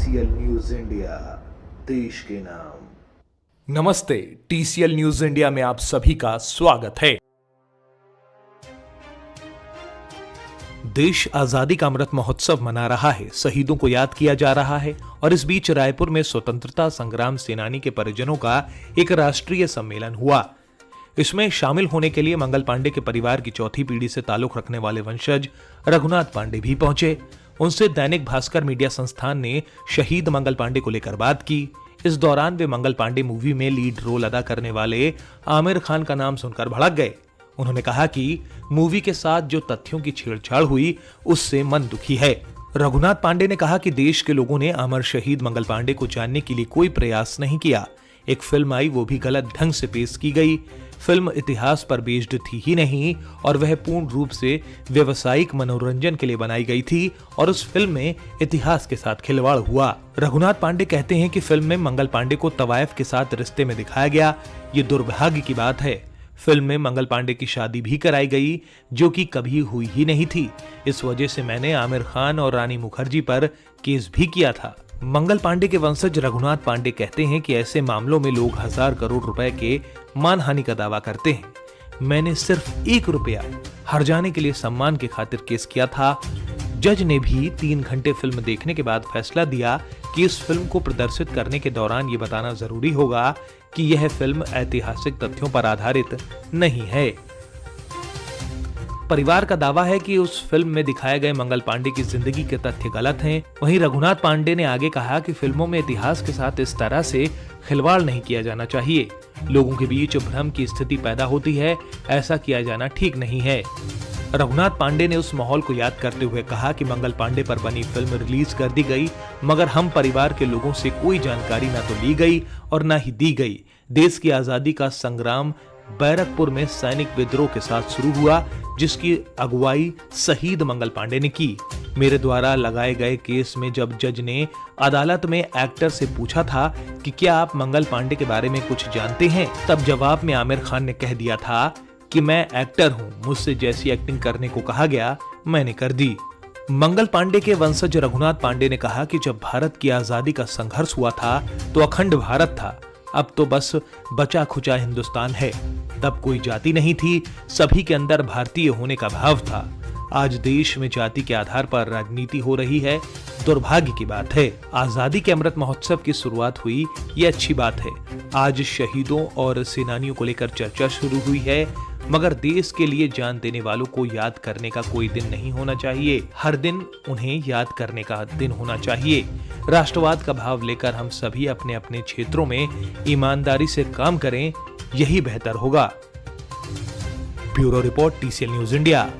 TCL news India, देश के नाम। नमस्ते, TCL न्यूज इंडिया में आप सभी का स्वागत है। देश आजादी का अमृत महोत्सव मना रहा है, शहीदों को याद किया जा रहा है और इस बीच रायपुर में स्वतंत्रता संग्राम सेनानी के परिजनों का एक राष्ट्रीय सम्मेलन हुआ। इसमें शामिल होने के लिए मंगल पांडे के परिवार की चौथी पीढ़ी से ताल्लुक रखने वाले वंशज रघुनाथ पांडे भी पहुंचे। उनसे दैनिक भास्कर मीडिया संस्थान ने शहीद मंगल पांडे को लेकर बात की। इस दौरान वे मंगल पांडे मूवी में लीड रोल अदा करने वाले आमिर खान का नाम सुनकर भड़क गए। उन्होंने कहा कि मूवी के साथ जो तथ्यों की छेड़छाड़ हुई उससे मन दुखी है। रघुनाथ पांडे ने कहा कि देश के लोगों ने अमर शहीद मंगल पांडे को जानने के लिए कोई प्रयास नहीं किया। एक फिल्म आई, वो भी गलत ढंग से पेश की गई। फिल्म इतिहास पर बेस्ड थी ही नहीं और वह पूर्ण रूप से व्यवसायिक मनोरंजन के लिए बनाई गई थी और उस फिल्म में इतिहास के साथ खिलवाड़ हुआ। रघुनाथ पांडे कहते हैं कि फिल्म में मंगल पांडे को तवायफ के साथ रिश्ते में दिखाया गया। ये दुर्भाग्य की बात है। फिल्म में मंगल पांडे की शादी भी कराई गई जो कि कभी हुई ही नहीं थी। इस वजह से मैंने आमिर खान और रानी मुखर्जी पर केस भी किया था। मंगल पांडे के वंशज रघुनाथ पांडे कहते हैं कि ऐसे मामलों में लोग 1000 करोड़ रुपए के मानहानि का दावा करते हैं। मैंने सिर्फ 1 रुपया हर्जाने के लिए सम्मान की खातिर केस किया था। जज ने भी 3 घंटे फिल्म देखने के बाद फैसला दिया कि इस फिल्म को प्रदर्शित करने के दौरान ये बताना जरूरी होगा कि यह फिल्म ऐतिहासिक तथ्यों पर आधारित नहीं है। परिवार का दावा है कि उस फिल्म में दिखाए गए मंगल पांडे की जिंदगी के तथ्य गलत हैं। वहीं रघुनाथ पांडे ने आगे कहा कि फिल्मों में इतिहास के साथ इस तरह से खिलवाड़ नहीं किया जाना चाहिए। लोगों के बीच भ्रम की स्थिति पैदा होती है, ऐसा किया जाना ठीक नहीं है। रघुनाथ पांडे ने उस माहौल को याद करते हुए कहा कि मंगल पांडे पर बनी फिल्म रिलीज कर दी गई, मगर हम परिवार के लोगों से कोई जानकारी ना तो ली गई और ना ही दी गई। देश की आजादी का संग्राम बैरकपुर में सैनिक विद्रोह के साथ शुरू हुआ, जिसकी अगुवाई शहीद मंगल पांडे ने की। मेरे द्वारा लगाए गए केस में जब जज ने अदालत में एक्टर से पूछा था कि क्या आप मंगल पांडे के बारे में कुछ जानते हैं, तब जवाब में आमिर खान ने कह दिया था कि मैं एक्टर हूं, मुझसे जैसी एक्टिंग करने को कहा गया मैंने कर दी। मंगल पांडे के वंशज रघुनाथ पांडे ने कहा कि जब भारत की आजादी का संघर्ष हुआ था तो अखंड भारत था, अब तो बस बचा खुचा हिंदुस्तान है। तब कोई जाति नहीं थी, सभी के अंदर भारतीय होने का भाव था। आज देश में जाति के आधार पर राजनीति हो रही है, दुर्भाग्य की बात है। आजादी के अमृत महोत्सव की शुरुआत हुई, ये अच्छी बात है। आज शहीदों और सेनानियों को लेकर चर्चा शुरू हुई है, मगर देश के लिए जान देने वालों को याद करने का कोई दिन नहीं होना चाहिए। हर दिन उन्हें याद करने का दिन होना चाहिए। राष्ट्रवाद का भाव लेकर हम सभी अपने अपने क्षेत्रों में ईमानदारी से काम करें, यही बेहतर होगा। Bureau report, TCL news India.